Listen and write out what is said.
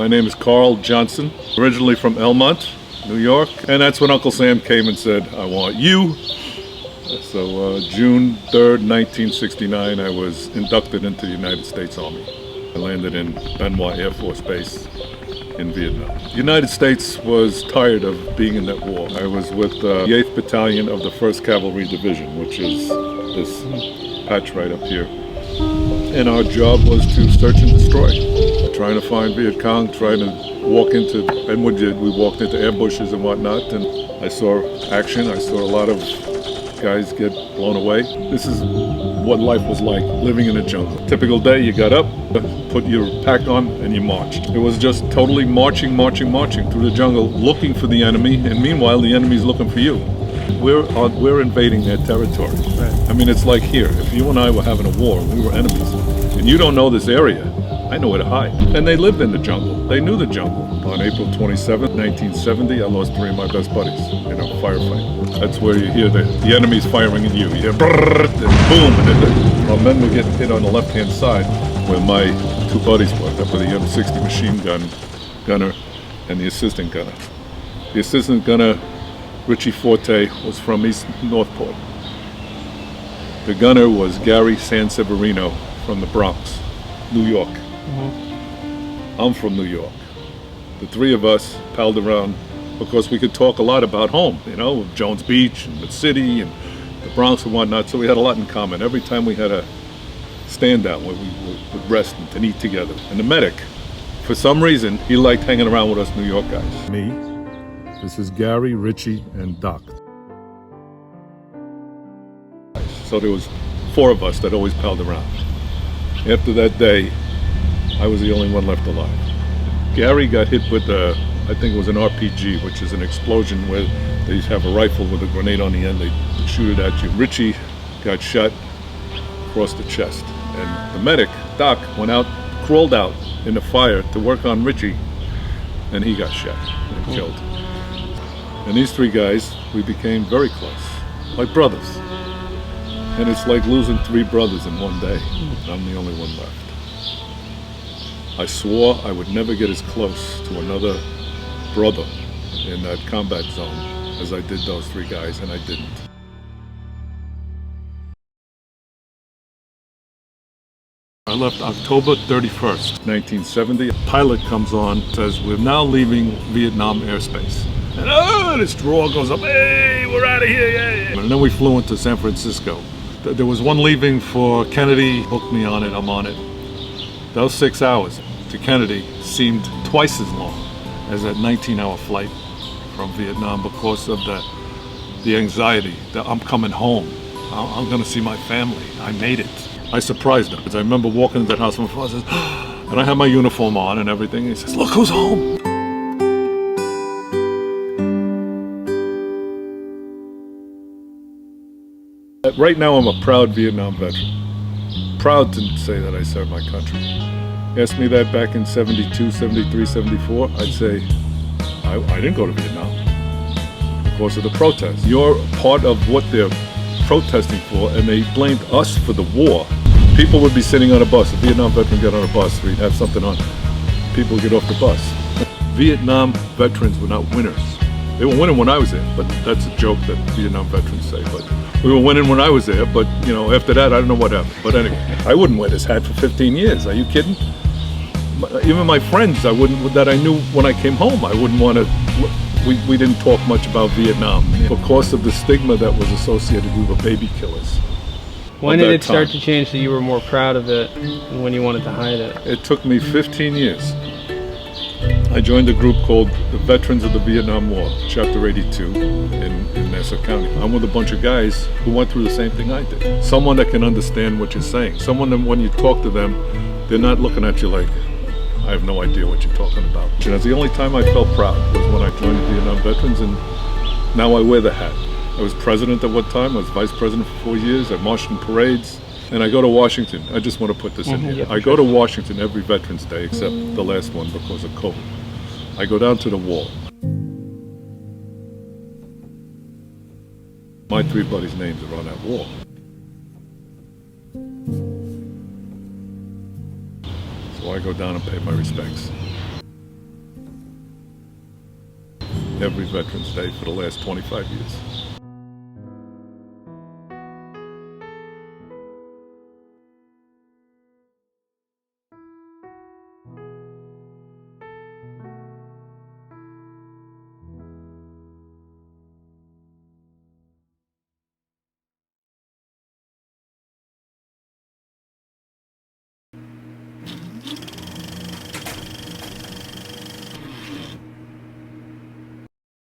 My name is Carl Johnson, originally from Elmont, New York. And that's when Uncle Sam came and said, I want you. So June 3rd, 1969, I was inducted into the United States Army. I landed in Benoit Air Force Base in Vietnam. The United States was tired of being in that war. I was with the 8th Battalion of the 1st Cavalry Division, which is this patch right up here. And our job was to search and destroy. Trying to find Viet Cong, trying to walk into, and we did, we walked into ambushes and whatnot, and I saw action, I saw a lot of guys get blown away. This is what life was like, living in a jungle. Typical day, you got up, put your pack on, and you marched. It was just totally marching through the jungle, looking for the enemy, and meanwhile, the enemy's looking for you. We're invading their territory. Right. I mean, it's like here, if you and I were having a war, we were enemies, and you don't know this area, I know where to hide. And they lived in the jungle. They knew the jungle. On April 27th, 1970, I lost 3 of my best buddies in a firefight. That's where you hear the enemy's firing at you. You hear brrrr, and boom, and then our men were getting hit on the left-hand side where my 2 buddies were. That were the M60 machine gunner and the assistant gunner. The assistant gunner, Richie Forte, was from East Northport. The gunner was Gary Sanseverino from the Bronx, New York. Mm-hmm. I'm from New York. The 3 of us palled around because we could talk a lot about home, you know, Jones Beach and the city and the Bronx and whatnot, so we had a lot in common. Every time we had a stand out where we would rest and eat together. And the medic, for some reason, he liked hanging around with us New York guys. Me, this is Gary, Richie, and Doc. So there was 4 of us that always palled around. After that day, I was the only one left alive. Gary got hit with I think it was an RPG, which is an explosion where they have a rifle with a grenade on the end, they shoot it at you. Richie got shot across the chest. And the medic, Doc, went out, crawled out in the fire to work on Richie, and he got shot and killed. And these 3 guys, we became very close, like brothers. And it's like losing 3 brothers in one day. I'm the only one left. I swore I would never get as close to another brother in that combat zone as I did those 3 guys, and I didn't. I left October 31st, 1970. A pilot comes on, says, we're now leaving Vietnam airspace. And this drawer goes up, hey, we're out of here, yeah. And then we flew into San Francisco. There was one leaving for Kennedy, booked me on it, I'm on it. Those 6 hours to Kennedy seemed twice as long as that 19-hour flight from Vietnam because of the anxiety that I'm coming home. I'm gonna see my family. I made it. I surprised him. I remember walking into that house from afar, and I had my uniform on and everything. He says, look who's home. Right now I'm a proud Vietnam veteran. Proud to say that I served my country. Ask me that back in 72, 73, 74, I'd say, I didn't go to Vietnam because of the protests. You're part of what they're protesting for, and they blamed us for the war. People would be sitting on a bus. A Vietnam veteran get on a bus, we'd have something on. People get off the bus. Vietnam veterans were not winners. They were winning when I was there, but that's a joke that Vietnam veterans say. But we were winning when I was there, but you know, after that, I don't know what happened. But anyway, I wouldn't wear this hat for 15 years. Are you kidding? Even my friends, that I knew when I came home, I wouldn't want to. We didn't talk much about Vietnam because of the stigma that was associated. We were baby killers. When did it start to change so you were more proud of it and when you wanted to hide it? It took me 15 years. I joined a group called the Veterans of the Vietnam War, Chapter 82 in Nassau County. I'm with a bunch of guys who went through the same thing I did. Someone that can understand what you're saying. Someone that when you talk to them, they're not looking at you like, I have no idea what you're talking about. And that's the only time I felt proud was when I joined the Vietnam Veterans, and now I wear the hat. I was president at one time, I was vice president for 4 years, I marched in parades, and I go to Washington. I just want to put this in here. Yeah, I go to Washington every Veterans Day, except the last one because of COVID. I go down to the wall. My 3 buddies' names are on that wall. So I go down and pay my respects. every Veterans Day for the last 25 years.